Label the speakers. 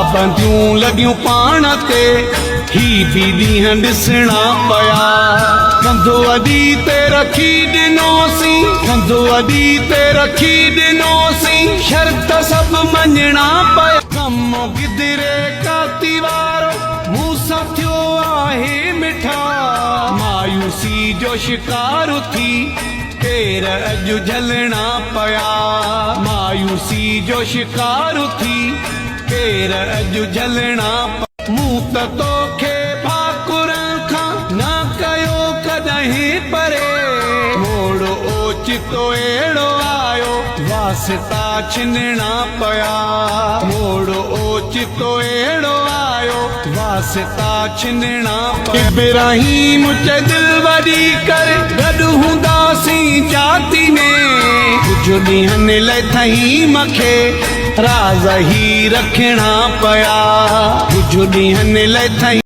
Speaker 1: पाबंदियूं लॻियूं पाण ते ही बि ॾींहं ॾिसणा पिया कंधो अॾी ते रखी ॾिनोसीं कंधो अॾी ते रखी ॾिनोसीं शर्त सभु मञणा पिया कमु गिदिरे काती वारो मूं सां थियो आहे मिठा मायूसी जो शिकार थी पेर अॼु झलणा पिया मायूसी जो शिकार थी पेर अॼु झलणा मूं त तोखे भाकुर खां न कयो कॾहिं परे मोड़ ओचितो अहिड़ो आयो वास्ता छिनणा पिया मोड़ ओचितो अहिड़ो आयो वास्ता छिनणा पिया इब्राहिम चए दिलि वॾी करे गॾु हूंदासीं जाती में कुझु ॾींहंनि लाइ थई मूंखे राज़ ही रखणा पिया कुझु ॾींहंनि लाइ थई